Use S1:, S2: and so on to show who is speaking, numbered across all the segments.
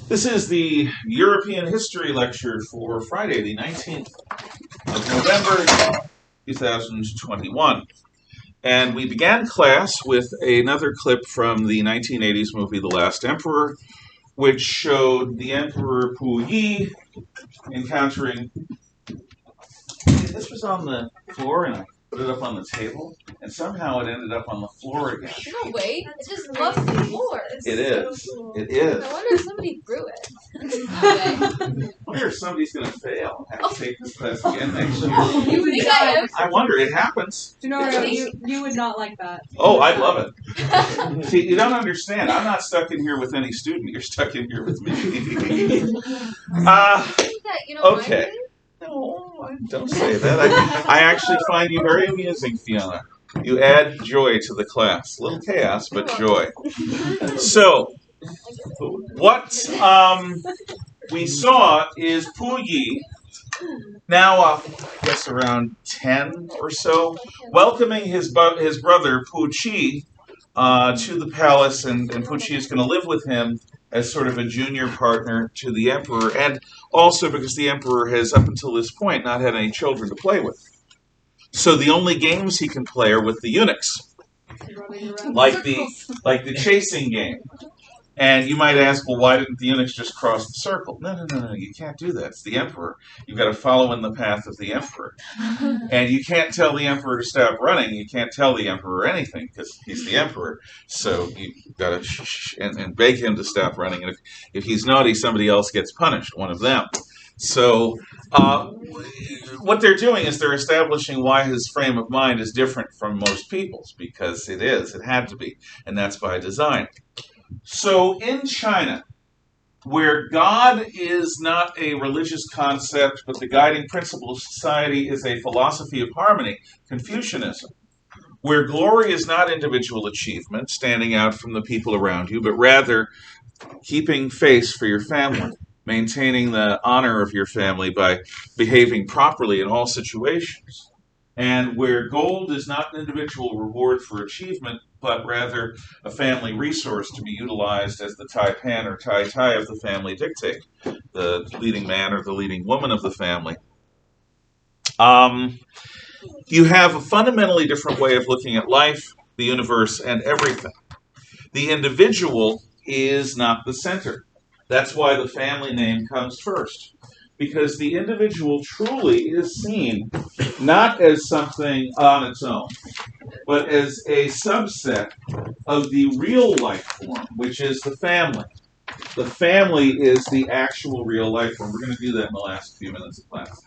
S1: This is the European History Lecture for Friday, the 19th of November, 2021. And we began class with another clip from the 1980s movie The Last Emperor, which showed the Emperor Puyi encountering... This was on the floor, and I put it up on the table, and somehow it ended up on the floor again.
S2: No way, it just loves the floor.
S1: It is. It is.
S2: I wonder if somebody threw it.
S1: I wonder if somebody's going to fail and have to take this class again next year.
S2: You think I am?
S1: I wonder. It happens.
S3: No, you would not like that.
S1: Oh, I love it. See, you don't understand. I'm not stuck in here with any student. You're stuck in here with me. Okay. No, don't say that. I actually find you very amusing, Fiona. You add joy to the class. A little chaos, but joy. So, what we saw is Puyi, now I guess around 10 or so, welcoming his brother Puqi to the palace, and Puqi is going to live with him as sort of a junior partner to the emperor, and also because the emperor has, up until this point, not had any children to play with. So the only games he can play are with the eunuchs, like the chasing game. And you might ask, well, why didn't the eunuchs just cross the circle? No, you can't do that. It's the emperor. You've got to follow in the path of the emperor. And you can't tell the emperor to stop running. You can't tell the emperor anything because he's the emperor. So you've got to shh and beg him to stop running. And if he's naughty, somebody else gets punished, one of them. So what they're doing is they're establishing why his frame of mind is different from most people's, because it is. It had to be. And that's by design. So in China, where God is not a religious concept, but the guiding principle of society is a philosophy of harmony, Confucianism, where glory is not individual achievement, standing out from the people around you, but rather keeping face for your family, maintaining the honor of your family by behaving properly in all situations, and where gold is not an individual reward for achievement, but rather a family resource to be utilized as the taipan or tai of the family dictate, the leading man or the leading woman of the family. You have a fundamentally different way of looking at life, the universe, and everything. The individual is not the center. That's why the family name comes first, because the individual truly is seen not as something on its own, but as a subset of the real life form, which is the family. The family is the actual real life form. We're going to do that in the last few minutes of class.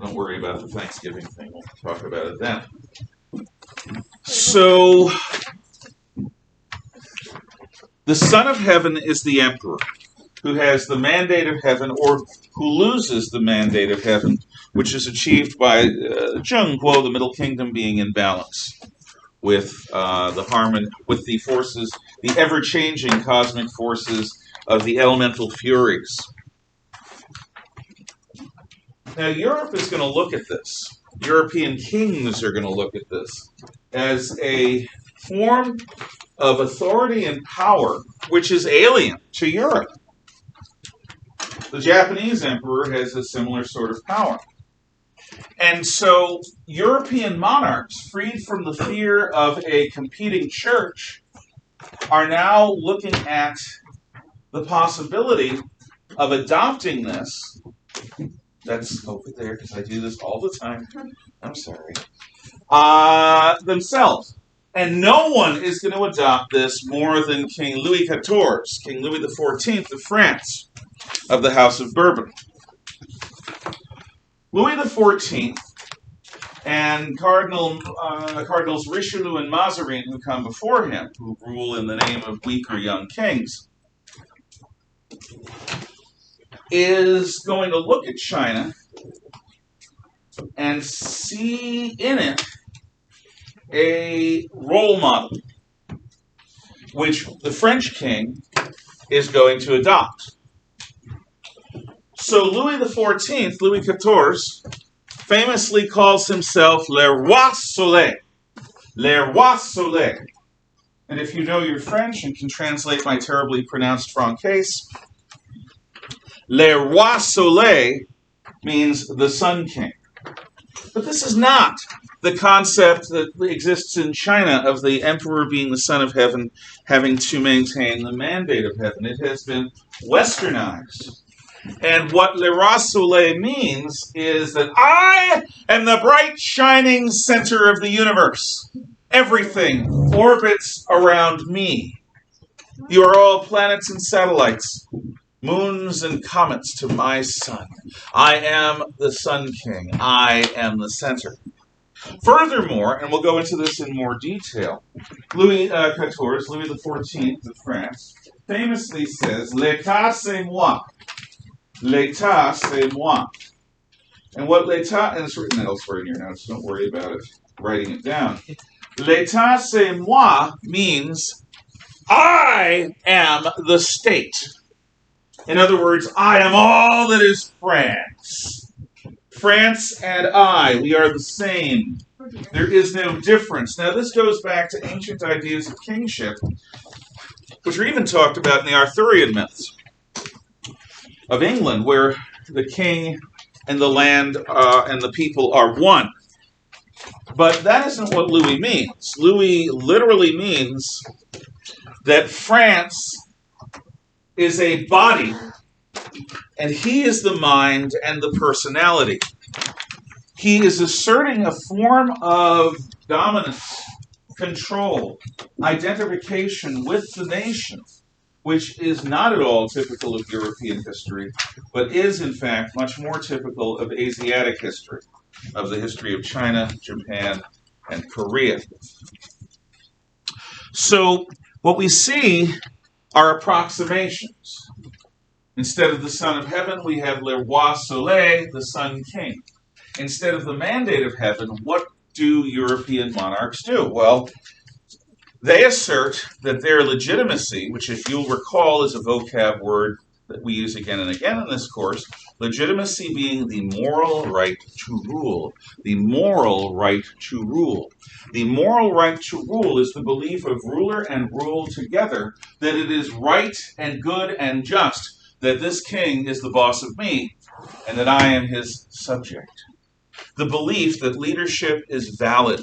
S1: Don't worry about the Thanksgiving thing. We'll talk about it then. So, the Son of Heaven is the emperor, who has the mandate of heaven, or who loses the mandate of heaven, which is achieved by Zhengguo, the Middle Kingdom, being in balance with with the forces, the ever-changing cosmic forces of the elemental furies. Now, Europe is going to look at this. European kings are going to look at this as a form of authority and power which is alien to Europe. The Japanese emperor has a similar sort of power. And so European monarchs, freed from the fear of a competing church, are now looking at the possibility of adopting this. That's over there, because I do this all the time. I'm sorry. Themselves. And no one is going to adopt this more than King Louis XIV, King Louis XIV of France, of the House of Bourbon. Louis XIV and Cardinals Richelieu and Mazarin, who come before him, who rule in the name of weaker young kings, is going to look at China and see in it a role model, which the French king is going to adopt. So Louis XIV, Louis XIV, famously calls himself Le Roi Soleil. Le Roi Soleil. And if you know your French and can translate my terribly pronounced Francaise, Le Roi Soleil means the Sun King. But this is not the concept that exists in China of the emperor being the son of heaven, having to maintain the mandate of heaven. It has been westernized. And what Le Roi Soleil means is that I am the bright, shining center of the universe. Everything orbits around me. You are all planets and satellites, moons and comets to my sun. I am the Sun King. I am the center. Furthermore, and we'll go into this in more detail, Louis XIV, Louis XIV of France, famously says, "L'État c'est moi." L'État c'est moi. And what l'État, and it's written elsewhere in your notes, don't worry about it, writing it down. L'État c'est moi means I am the state. In other words, I am all that is France. France and I, we are the same. There is no difference. Now, this goes back to ancient ideas of kingship, which are even talked about in the Arthurian myths of England, where the king and the land and the people are one. But that isn't what Louis means. Louis literally means that France is a body, and he is the mind and the personality. He is asserting a form of dominance, control, identification with the nation, which is not at all typical of European history, but is, in fact, much more typical of Asiatic history, of the history of China, Japan, and Korea. So, what we see are approximations. Instead of the Son of Heaven, we have Le Roi Soleil, the Sun King. Instead of the mandate of heaven, what do European monarchs do? Well, they assert that their legitimacy, which if you'll recall is a vocab word that we use again and again in this course, legitimacy being the moral right to rule. The moral right to rule. The moral right to rule is the belief of ruler and rule together that it is right and good and just that this king is the boss of me and that I am his subject. The belief that leadership is valid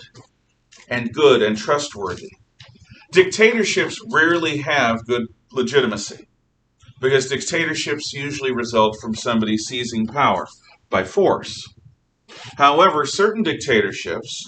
S1: and good and trustworthy. Dictatorships rarely have good legitimacy because dictatorships usually result from somebody seizing power by force. However, certain dictatorships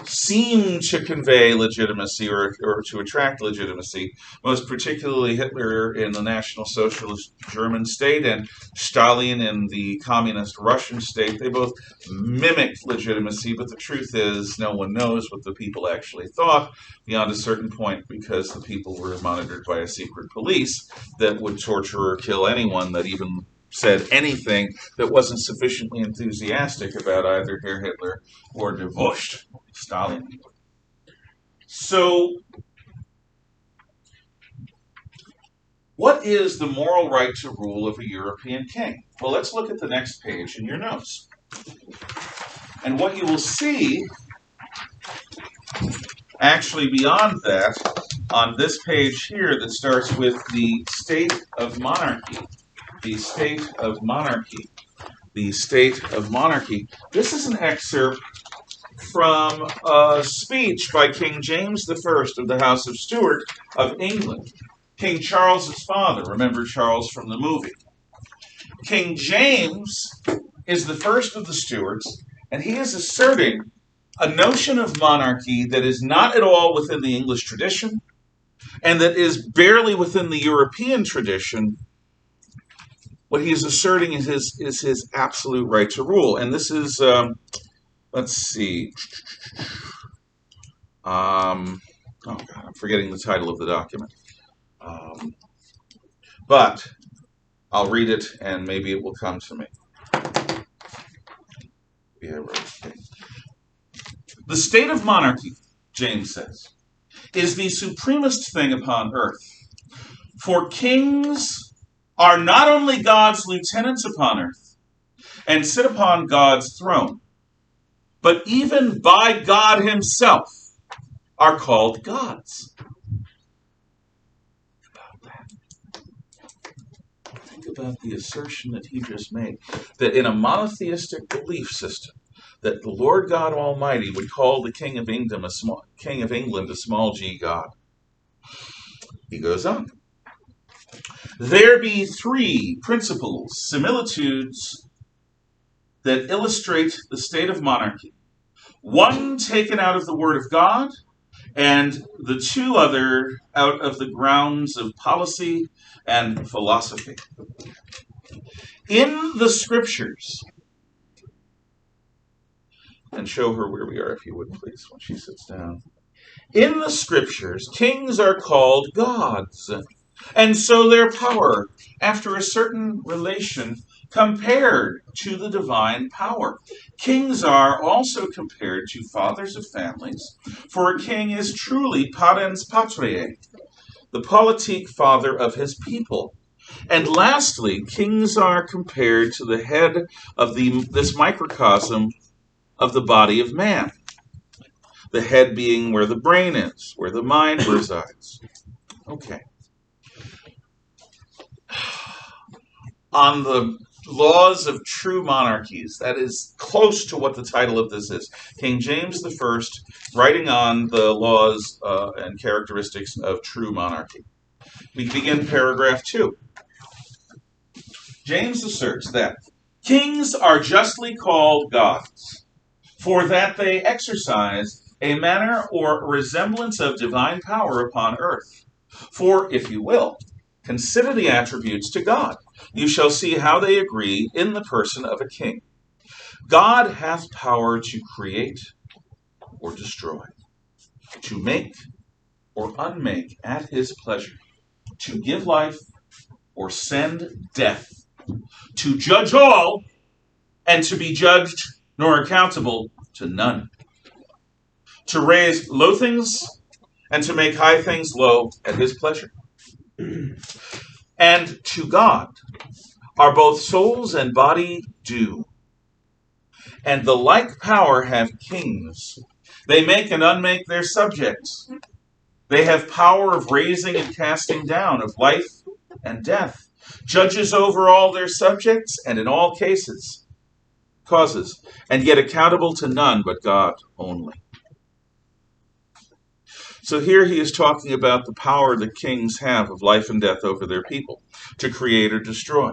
S1: seem to convey legitimacy or to attract legitimacy, most particularly Hitler in the National Socialist German state and Stalin in the Communist Russian state. They both mimicked legitimacy, but the truth is no one knows what the people actually thought beyond a certain point because the people were monitored by a secret police that would torture or kill anyone that even said anything that wasn't sufficiently enthusiastic about either Herr Hitler or Der Wurst, Stalin. So, what is the moral right to rule of a European king? Well, let's look at the next page in your notes. And what you will see, actually beyond that, on this page here that starts with the state of monarchy, the state of monarchy, the state of monarchy. This is an excerpt from a speech by King James I of the House of Stuart of England, King Charles's father. Remember Charles from the movie. King James is the first of the Stuarts, and he is asserting a notion of monarchy that is not at all within the English tradition, and that is barely within the European tradition. What he is asserting is his absolute right to rule. And this is, let's see. Oh, God, I'm forgetting the title of the document. But I'll read it, and maybe it will come to me. Yeah, right. Okay. The state of monarchy, James says, is the supremest thing upon earth. For kings are not only God's lieutenants upon earth, and sit upon God's throne, but even by God himself are called gods. Think about the assertion that he just made, that in a monotheistic belief system, that the Lord God Almighty would call the King of England a small g God. He goes on. There be three principles, similitudes, that illustrate the state of monarchy. One taken out of the Word of God, and the two other out of the grounds of policy and philosophy. In the Scriptures, and show her where we are, if you would, please, when she sits down. In the Scriptures, kings are called gods, and so their power, after a certain relation, compared to the divine power. Kings are also compared to fathers of families, for a king is truly parens patriae, the politique father of his people. And lastly, kings are compared to the head of this microcosm of the body of man, the head being where the brain is, where the mind resides. Okay. On the laws of true monarchies, that is close to what the title of this is. King James I, writing on the laws and characteristics of true monarchy. We begin paragraph 2. James asserts that kings are justly called gods, for that they exercise a manner or resemblance of divine power upon earth. For, if you will, consider the attributes to God. You shall see how they agree in the person of a king. God hath power to create or destroy, to make or unmake at his pleasure, to give life or send death, to judge all and to be judged nor accountable to none, to raise low things and to make high things low at his pleasure. And to God are both souls and body due. And the like power have kings. They make and unmake their subjects. They have power of raising and casting down, of life and death. Judges over all their subjects, and in all causes, and yet accountable to none but God only. So here he is talking about the power that kings have of life and death over their people, to create or destroy.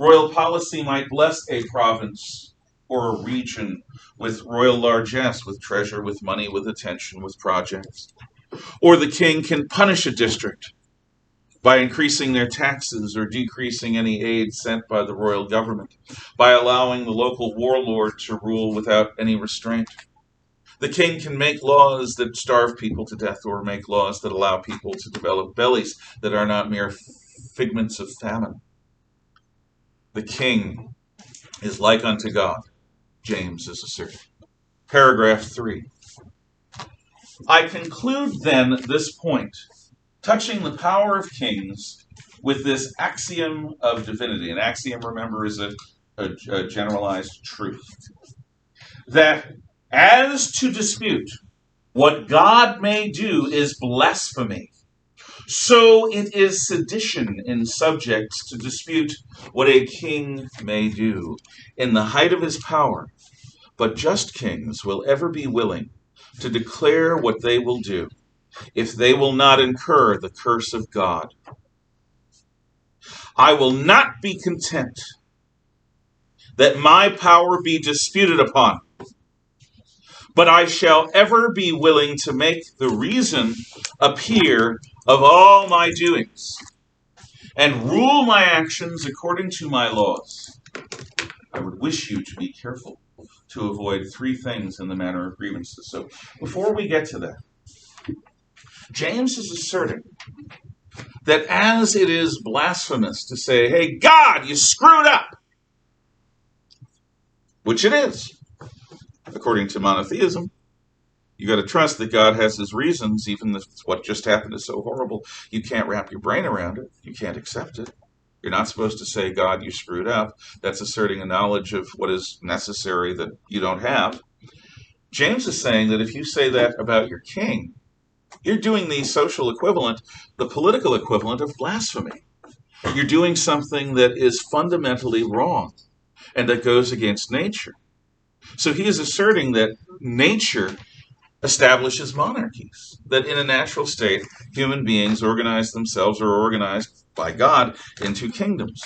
S1: Royal policy might bless a province or a region with royal largesse, with treasure, with money, with attention, with projects. Or the king can punish a district by increasing their taxes or decreasing any aid sent by the royal government, by allowing the local warlord to rule without any restraint. The king can make laws that starve people to death, or make laws that allow people to develop bellies that are not mere figments of famine. The king is like unto God, James is asserting. Paragraph 3. I conclude then this point, touching the power of kings, with this axiom of divinity. An axiom, remember, is a generalized truth. That as to dispute what God may do is blasphemy, so it is sedition in subjects to dispute what a king may do in the height of his power. But just kings will ever be willing to declare what they will do, if they will not incur the curse of God. I will not be content that my power be disputed upon, but I shall ever be willing to make the reason appear of all my doings, and rule my actions according to my laws. I would wish you to be careful to avoid 3 things in the matter of grievances. So before we get to that, James is asserting that as it is blasphemous to say, hey, God, you screwed up, which it is, according to monotheism, you got to trust that God has his reasons, even if what just happened is so horrible. You can't wrap your brain around it. You can't accept it. You're not supposed to say, God, you screwed up. That's asserting a knowledge of what is necessary that you don't have. James is saying that if you say that about your king, you're doing the social equivalent, the political equivalent of blasphemy. You're doing something that is fundamentally wrong and that goes against nature. So he is asserting that nature establishes monarchies, that in a natural state, human beings organize themselves or are organized by God into kingdoms.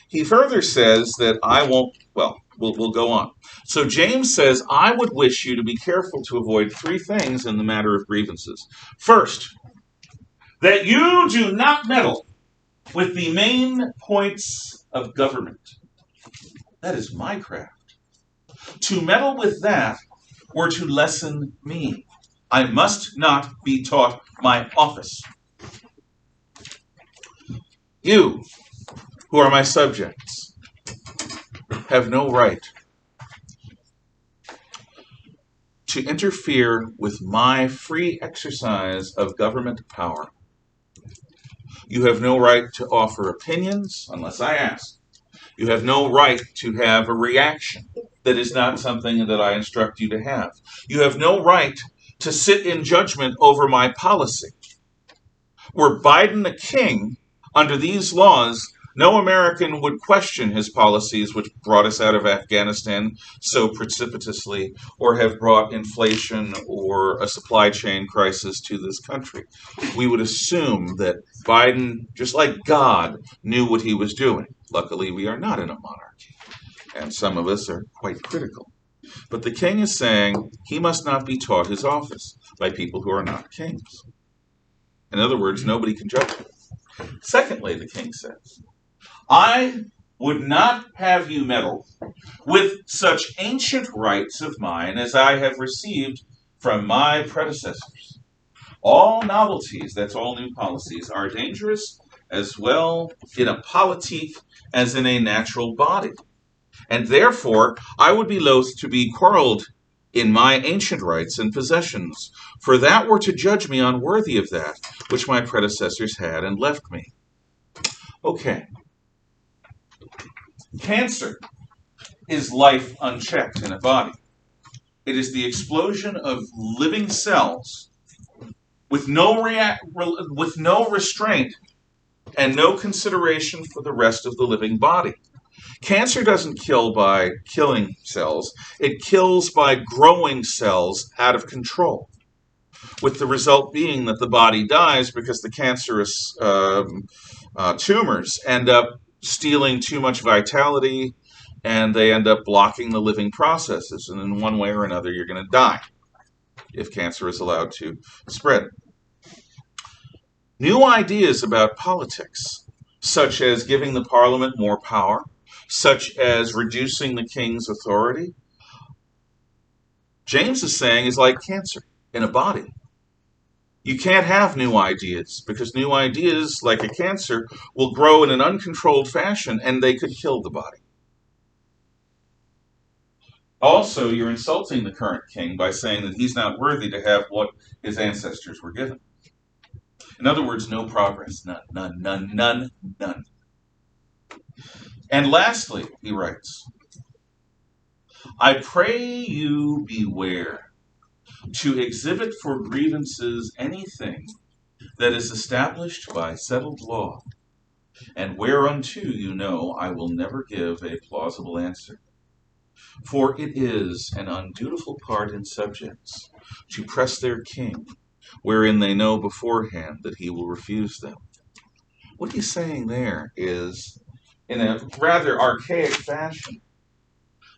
S1: He further says that I won't, well, we'll go on. So James says, I would wish you to be careful to avoid three things in the matter of grievances. First, that you do not meddle with the main points of government. That is my craft. To meddle with that were to lessen me. I must not be taught my office. You, who are my subjects, have no right to interfere with my free exercise of government power. You have no right to offer opinions unless I ask. You have no right to have a reaction that is not something that I instruct you to have. You have no right to sit in judgment over my policy. Were Biden the king, under these laws, no American would question his policies which brought us out of Afghanistan so precipitously or have brought inflation or a supply chain crisis to this country. We would assume that Biden, just like God, knew what he was doing. Luckily, we are not in a monarchy, and some of us are quite critical. But the king is saying he must not be taught his office by people who are not kings. In other words, nobody can judge him. Secondly, the king says, I would not have you meddle with such ancient rights of mine as I have received from my predecessors. All novelties, that's all new policies, are dangerous as well in a politique as in a natural body. And therefore, I would be loath to be quarreled in my ancient rights and possessions, for that were to judge me unworthy of that which my predecessors had and left me. Okay. Cancer is life unchecked in a body. It is the explosion of living cells with no restraint and no consideration for the rest of the living body. Cancer doesn't kill by killing cells. It kills by growing cells out of control, with the result being that the body dies because the cancerous tumors end up stealing too much vitality, and they end up blocking the living processes. And in one way or another, you're going to die if cancer is allowed to spread. New ideas about politics, such as giving the parliament more power, such as reducing the king's authority, James is saying is like cancer in a body. You can't have new ideas because new ideas, like a cancer, will grow in an uncontrolled fashion and they could kill the body. Also, you're insulting the current king by saying that he's not worthy to have what his ancestors were given. In other words, no progress. None. And lastly, he writes, I pray you beware to exhibit for grievances anything that is established by settled law, and whereunto you know I will never give a plausible answer. For it is an undutiful part in subjects to press their king, wherein they know beforehand that he will refuse them. What he's saying there is, in a rather archaic fashion,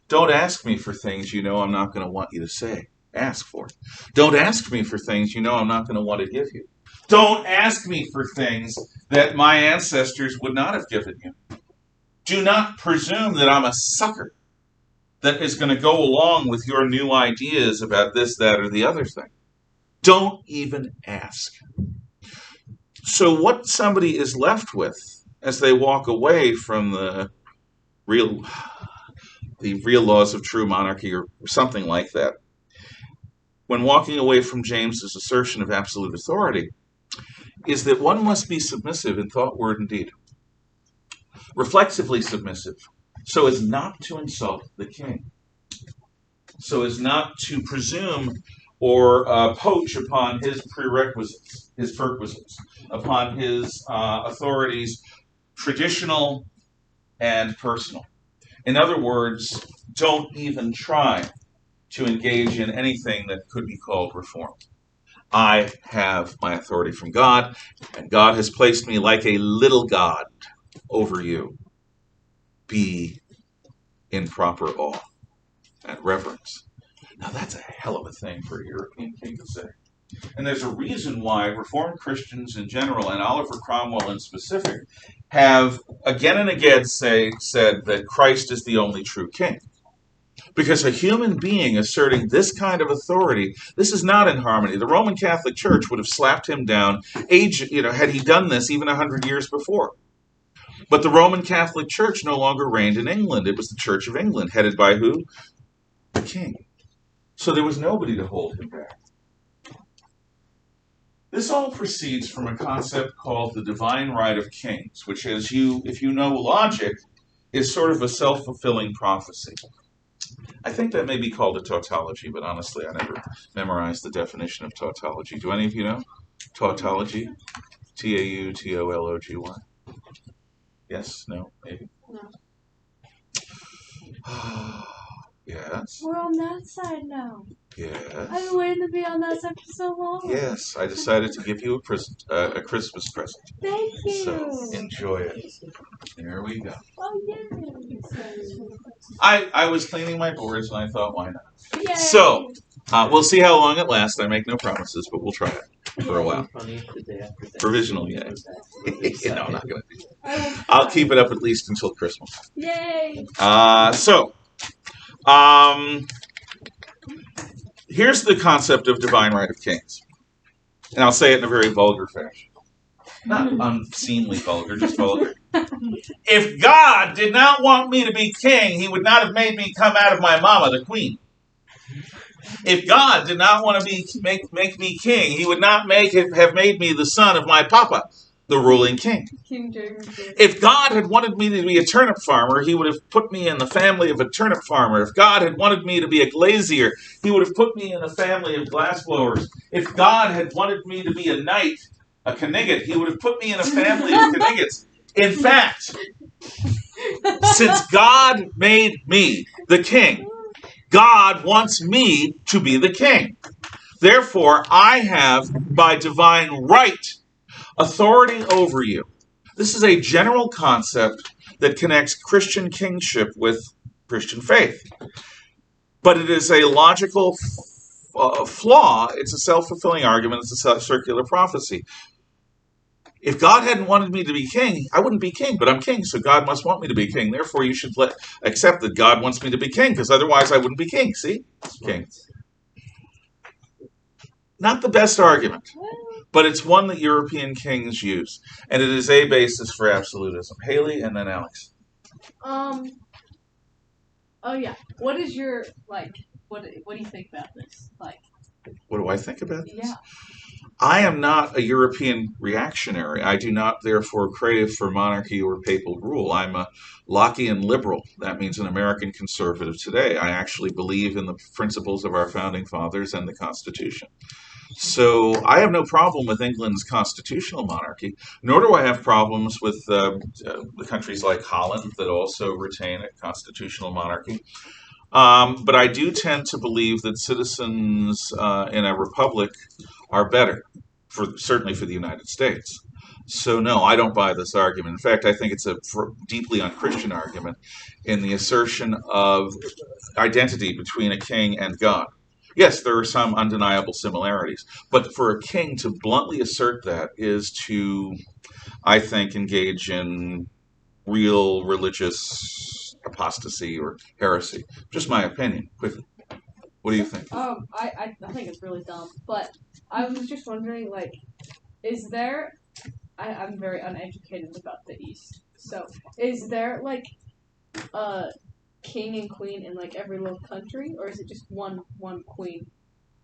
S1: don't ask me for things you know I'm not going to want you to say. Ask for it. Don't ask me for things you know I'm not going to want to give you. Don't ask me for things that my ancestors would not have given you. Do not presume that I'm a sucker that is going to go along with your new ideas about this, that, or the other thing. Don't even ask. So what somebody is left with as they walk away from the real laws of true monarchy or something like that, when walking away from James's assertion of absolute authority, is that one must be submissive in thought, word, and deed. Reflexively submissive, so as not to insult the king. So as not to presume or poach upon his prerequisites, his perquisites, upon his authorities, traditional and personal. In other words, don't even try to engage in anything that could be called reform. I have my authority from God, and God has placed me like a little God over you. Be in proper awe and reverence. Now that's a hell of a thing for a European king to say. And there's a reason why Reformed Christians in general, and Oliver Cromwell in specific, have again and again said that Christ is the only true king. Because a human being asserting this kind of authority, this is not in harmony. The Roman Catholic Church would have slapped him down, had he done this even 100 years before. But the Roman Catholic Church no longer reigned in England. It was the Church of England, headed by who? The king. So there was nobody to hold him back. This all proceeds from a concept called the divine right of kings, which, if you know logic, is sort of a self-fulfilling prophecy. I think that may be called a tautology, but honestly, I never memorized the definition of tautology. Do any of you know? Tautology? Tautology. Yes? No? Maybe?
S3: No.
S1: Yes?
S3: We're on that side now.
S1: Yes?
S3: I've been waiting to be on that side for so long.
S1: Yes, I decided to give you a Christmas present.
S3: Thank you.
S1: So, enjoy it. There we go.
S3: Oh, yeah.
S1: I was cleaning my boards, and I thought, why not?
S3: Yay.
S1: So, we'll see how long it lasts. I make no promises, but we'll try it for a while. Provisional, yeah. No, I'm not going to do that. I'll keep it up at least until Christmas.
S3: Yay.
S1: Here's the concept of divine right of kings. And I'll say it in a very vulgar fashion. Not unseemly vulgar, just vulgar. If God did not want me to be king, he would not have made me come out of my mama, the queen. If God did not want to make me king, he would not have made me the son of my papa, the ruling king.
S3: King James.
S1: If God had wanted me to be a turnip farmer, he would have put me in the family of a turnip farmer. If God had wanted me to be a glazier, he would have put me in the family of glassblowers. If God had wanted me to be a knight, a Knigget, he would have put me in a family of Kniggets. In fact, since God made me the king, God wants me to be the king. Therefore, I have, by divine right, authority over you. This is a general concept that connects Christian kingship with Christian faith. But it is a logical flaw. It's a self-fulfilling argument. It's a circular prophecy. If God hadn't wanted me to be king, I wouldn't be king, but I'm king, so God must want me to be king. Therefore, you should accept that God wants me to be king, because otherwise I wouldn't be king. See? King. Not the best argument, but it's one that European kings use, and it is a basis for absolutism. Haley, and then Alex.
S3: Oh yeah. What is your What do you think about this?
S1: What do I think about this?
S3: Yeah.
S1: I am not a European reactionary. I do not, therefore, crave for monarchy or papal rule. I'm a Lockean liberal. That means an American conservative today. I actually believe in the principles of our founding fathers and the Constitution. So I have no problem with England's constitutional monarchy, nor do I have problems with the countries like Holland that also retain a constitutional monarchy. But I do tend to believe that citizens in a republic are better, certainly for the United States. So no, I don't buy this argument. In fact, I think it's a deeply unchristian argument in the assertion of identity between a king and God. Yes, there are some undeniable similarities, but for a king to bluntly assert that is to, I think, engage in real religious apostasy or heresy. Just my opinion, quickly. What do you think?
S3: I think it's really dumb, but I was just wondering, is there... I'm very uneducated about the East, so is there, a king and queen in, every little country, or is it just one queen?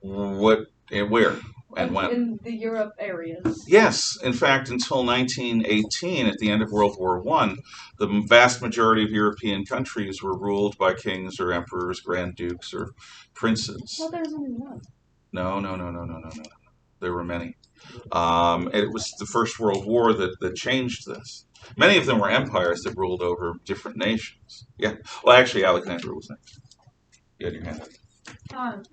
S1: What, where, and when?
S3: In the Europe areas.
S1: Yes. In fact, until 1918, at the end of World War I, the vast majority of European countries were ruled by kings or emperors, grand dukes, or princes.
S3: I thought there was only one.
S1: No. There were many. And it was the First World War that changed this. Many of them were empires that ruled over different nations. Yeah. Well, actually, Alexander was next. You had your hand up.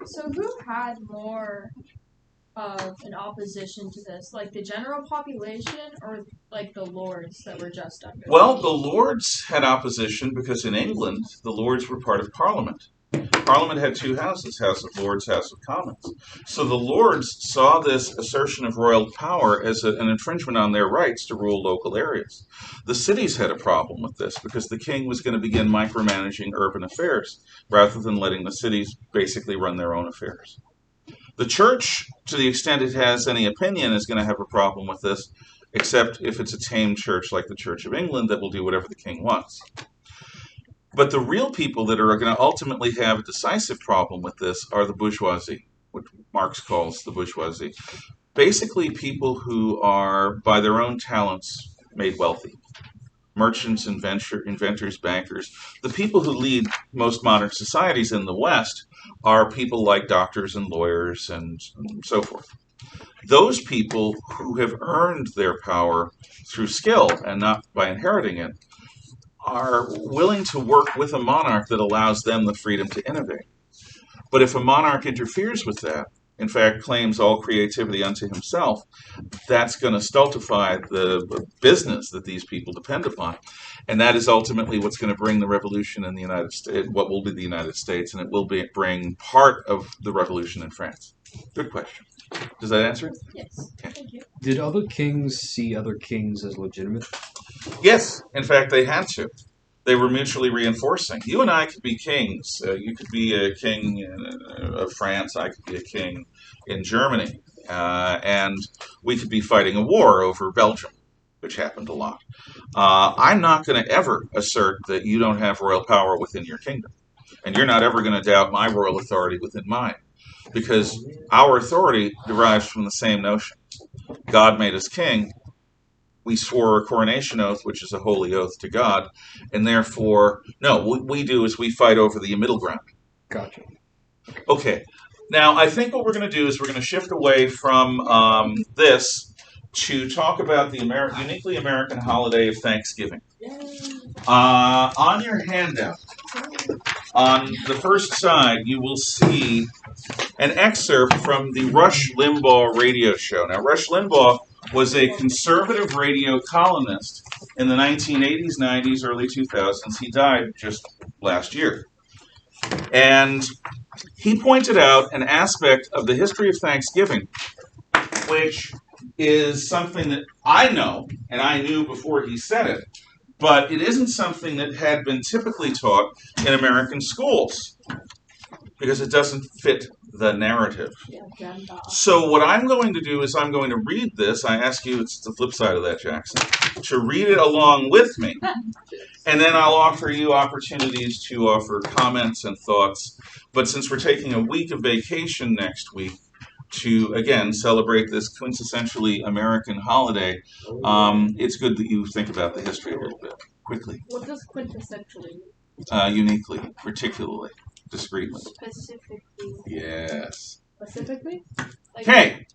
S2: So who had more of an opposition to this, like the general population or like the lords that were just under?
S1: Well, the lords had opposition because in England, the lords were part of Parliament. Parliament had two houses, House of Lords, House of Commons. So the lords saw this assertion of royal power as an infringement on their rights to rule local areas. The cities had a problem with this because the king was going to begin micromanaging urban affairs rather than letting the cities basically run their own affairs. The church, to the extent it has any opinion, is going to have a problem with this, except if it's a tame church like the Church of England that will do whatever the king wants. But the real people that are going to ultimately have a decisive problem with this are the bourgeoisie, what Marx calls the bourgeoisie. Basically, people who are, by their own talents, made wealthy. Merchants, inventors, bankers. The people who lead most modern societies in the West are people like doctors and lawyers and so forth. Those people who have earned their power through skill and not by inheriting it are willing to work with a monarch that allows them the freedom to innovate. But if a monarch interferes with that, in fact, claims all creativity unto himself, that's going to stultify the business that these people depend upon. And that is ultimately what's going to bring the revolution in the United States, what will be the United States, and it will bring part of the revolution in France. Good question. Does that answer it?
S2: Yes.
S1: Okay.
S2: Thank you.
S4: Did other kings see other kings as legitimate?
S1: Yes, in fact, they had to. They were mutually reinforcing. You and I could be kings. You could be a king of France. I could be a king in Germany. And we could be fighting a war over Belgium, which happened a lot. I'm not going to ever assert that you don't have royal power within your kingdom. And you're not ever going to doubt my royal authority within mine. Because our authority derives from the same notion. God made us king. We swore a coronation oath, which is a holy oath to God, and therefore, no, what we do is we fight over the middle ground.
S4: Gotcha.
S1: Okay. Now, I think what we're going to do is we're going to shift away from this to talk about the uniquely American holiday of Thanksgiving. On your handout, on the first side, you will see an excerpt from the Rush Limbaugh radio show. Now, Rush Limbaugh was a conservative radio columnist in the 1980s, 90s, early 2000s. He died just last year. And he pointed out an aspect of the history of Thanksgiving, which is something that I know, and I knew before he said it, but it isn't something that had been typically taught in American schools, because it doesn't fit the narrative. So what I'm going to do is I'm going to read this. I ask you, it's the flip side of that, Jackson, to read it along with me. And then I'll offer you opportunities to offer comments and thoughts. But since we're taking a week of vacation next week to, again, celebrate this quintessentially American holiday, it's good that you think about the history a little bit, quickly.
S3: What does quintessentially mean?
S1: Uniquely, particularly, discreetly.
S2: Specifically.
S1: Yes.
S3: Specifically?
S1: Okay,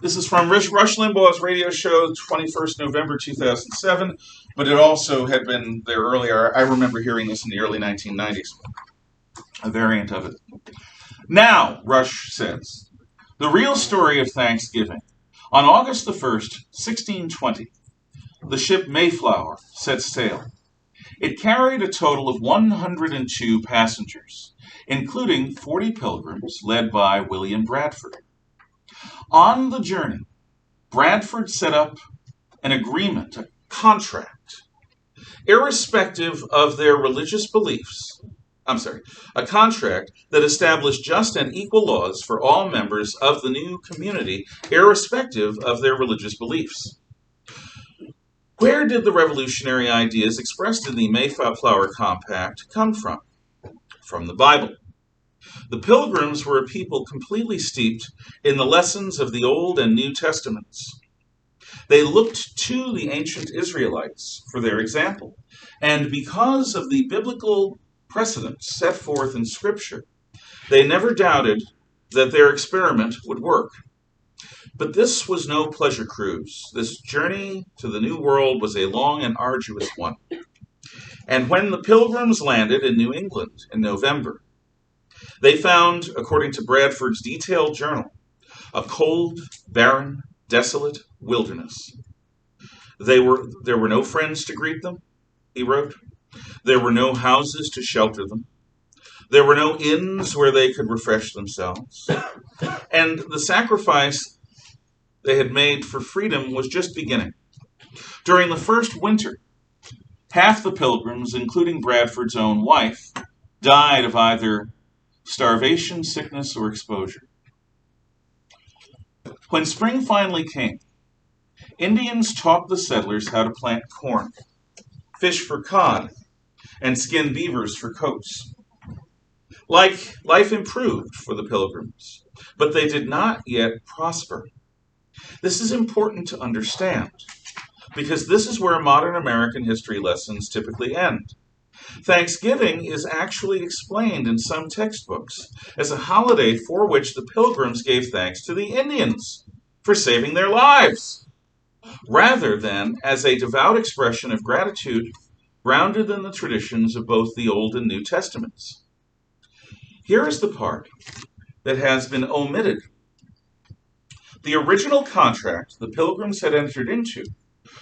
S1: this is from Rush Limbaugh's radio show, 21st November 2007, but it also had been there earlier. I remember hearing this in the early 1990s, a variant of it. Now, Rush says, the real story of Thanksgiving. On August the 1st, 1620, the ship Mayflower set sail. It carried a total of 102 passengers, including 40 pilgrims led by William Bradford. On the journey, Bradford set up an agreement, a contract, irrespective of their religious beliefs. A contract that established just and equal laws for all members of the new community, irrespective of their religious beliefs. Where did the revolutionary ideas expressed in the Mayflower Compact come from? From the Bible. The Pilgrims were a people completely steeped in the lessons of the Old and New Testaments. They looked to the ancient Israelites for their example, and because of the biblical precedents set forth in Scripture, they never doubted that their experiment would work. But this was no pleasure cruise. This journey to the New World was a long and arduous one. And when the Pilgrims landed in New England in November, they found, according to Bradford's detailed journal, a cold, barren, desolate wilderness. There were no friends to greet them, he wrote. There were no houses to shelter them. There were no inns where they could refresh themselves. And the sacrifice they had made for freedom was just beginning. During the first winter, half the Pilgrims, including Bradford's own wife, died of either starvation, sickness, or exposure. When spring finally came, Indians taught the settlers how to plant corn, fish for cod, and skin beavers for coats. Life improved for the Pilgrims, but they did not yet prosper. This is important to understand, because this is where modern American history lessons typically end. Thanksgiving is actually explained in some textbooks as a holiday for which the Pilgrims gave thanks to the Indians for saving their lives, rather than as a devout expression of gratitude grounded in the traditions of both the Old and New Testaments. Here is the part that has been omitted. The original contract the Pilgrims had entered into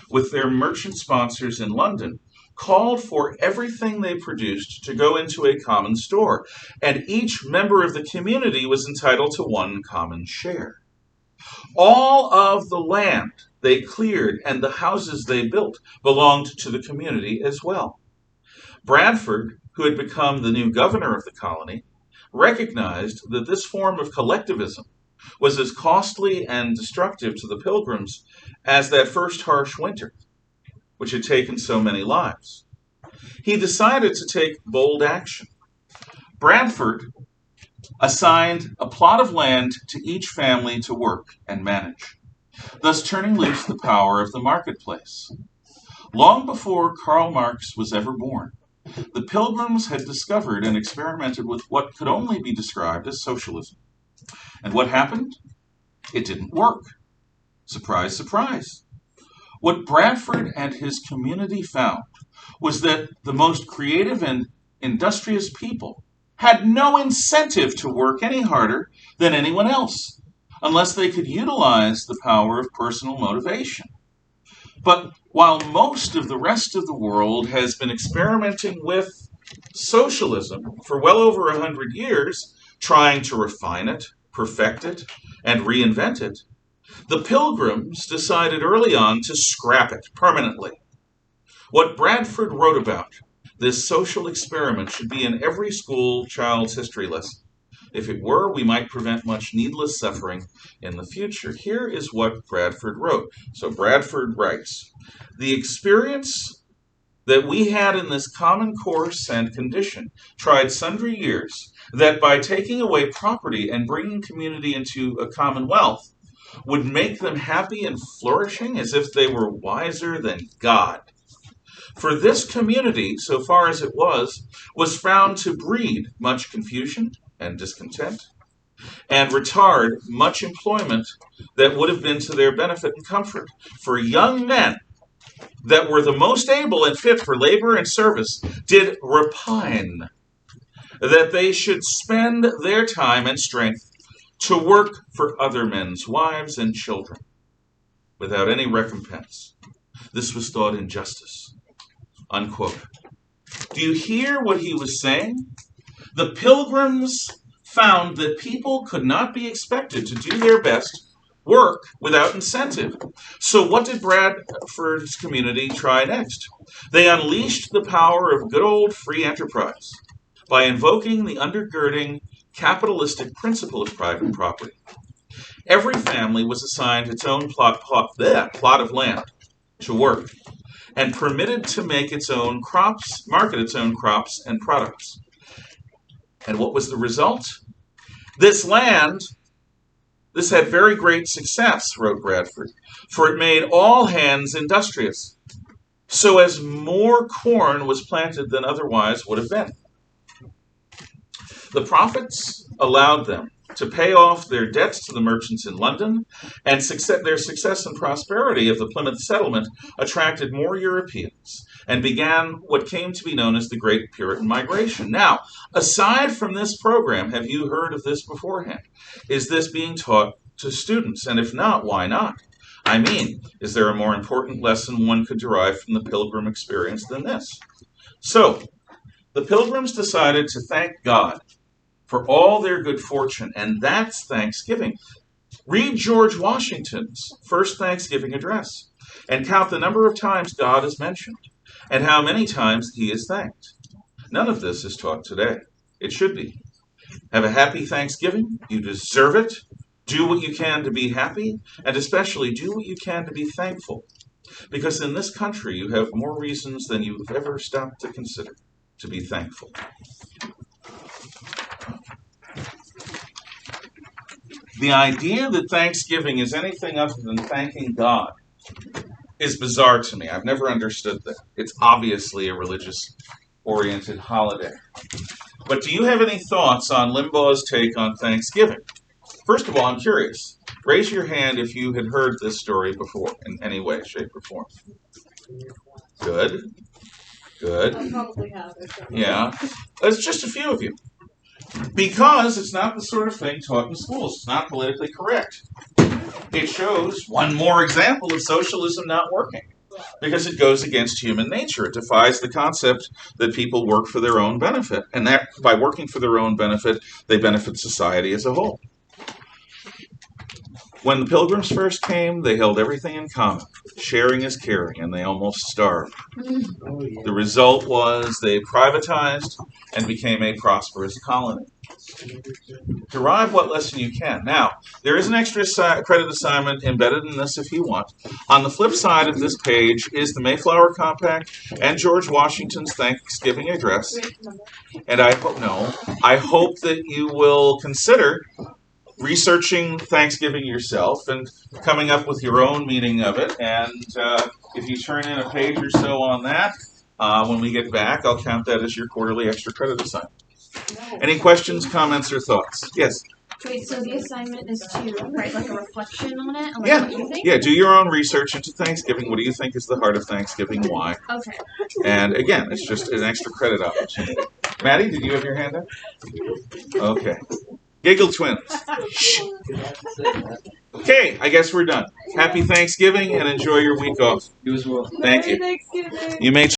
S1: with their merchant sponsors in London called for everything they produced to go into a common store, and each member of the community was entitled to one common share. All of the land they cleared and the houses they built belonged to the community as well. Bradford, who had become the new governor of the colony, recognized that this form of collectivism was as costly and destructive to the Pilgrims as that first harsh winter, which had taken so many lives. He decided to take bold action. Bradford assigned a plot of land to each family to work and manage, thus turning loose the power of the marketplace. Long before Karl Marx was ever born, the Pilgrims had discovered and experimented with what could only be described as socialism. And what happened? It didn't work. Surprise, surprise. What Bradford and his community found was that the most creative and industrious people had no incentive to work any harder than anyone else, unless they could utilize the power of personal motivation. But while most of the rest of the world has been experimenting with socialism for well over 100 years, trying to refine it, perfect it, and reinvent it, the Pilgrims decided early on to scrap it permanently. What Bradford wrote about, this social experiment, should be in every school child's history lesson. If it were, we might prevent much needless suffering in the future. Here is what Bradford wrote. So Bradford writes, "The experience that we had in this common course and condition tried sundry years, that by taking away property and bringing community into a commonwealth would make them happy and flourishing as if they were wiser than God. For this community, so far as it was found to breed much confusion and discontent, and retard much employment that would have been to their benefit and comfort. For young men that were the most able and fit for labor and service did repine that they should spend their time and strength to work for other men's wives and children without any recompense. This was thought injustice." Unquote. Do you hear what he was saying? The Pilgrims found that people could not be expected to do their best work without incentive. So what did Bradford's community try next? They unleashed the power of good old free enterprise by invoking the undergirding capitalistic principle of private property. Every family was assigned its own plot of land to work, and permitted to make its own crops, market its own crops and products. And what was the result? This had very great success, wrote Bradford, for it made all hands industrious, so as more corn was planted than otherwise would have been. The profits allowed them to pay off their debts to the merchants in London, and their success and prosperity of the Plymouth settlement attracted more Europeans and began what came to be known as the Great Puritan Migration. Now, aside from this program, have you heard of this beforehand? Is this being taught to students? And if not, why not? I mean, is there a more important lesson one could derive from the Pilgrim experience than this? So, the Pilgrims decided to thank God for all their good fortune, and that's Thanksgiving. Read George Washington's first Thanksgiving address and count the number of times God is mentioned and how many times he is thanked. None of this is taught today. It should be. Have a happy Thanksgiving. You deserve it. Do what you can to be happy, and especially do what you can to be thankful. Because in this country, you have more reasons than you've ever stopped to consider to be thankful. The idea that Thanksgiving is anything other than thanking God is bizarre to me. I've never understood that. It's obviously a religious-oriented holiday. But do you have any thoughts on Limbaugh's take on Thanksgiving? First of all, I'm curious. Raise your hand if you had heard this story before in any way, shape, or form. Good. Good.
S3: I probably have.
S1: Yeah. It's just a few of you. Because it's not the sort of thing taught in schools. It's not politically correct. It shows one more example of socialism not working. Because it goes against human nature. It defies the concept that people work for their own benefit. And that by working for their own benefit, they benefit society as a whole. When the Pilgrims first came, they held everything in common. Sharing is caring, and they almost starved. The result was they privatized and became a prosperous colony. Derive what lesson you can. Now, there is an extra credit assignment embedded in this if you want. On the flip side of this page is the Mayflower Compact and George Washington's Thanksgiving Address. And I hope that you will consider researching Thanksgiving yourself and coming up with your own meaning of it. And if you turn in a page or so on that, when we get back, I'll count that as your quarterly extra credit assignment. Any questions, comments, or thoughts? Yes?
S2: Wait, so the assignment is to write like a reflection on it? On
S1: Yeah.
S2: what you think?
S1: Yeah, do your own research into Thanksgiving. What do you think is the heart of Thanksgiving? Why?
S2: Okay.
S1: And again, it's just an extra credit opportunity. Maddie, did you have your hand up? Okay. Giggle twins. Shh. Okay, I guess we're done. Happy Thanksgiving and enjoy your week off.
S4: You as well.
S1: Thank you.
S3: Thanksgiving.
S1: You may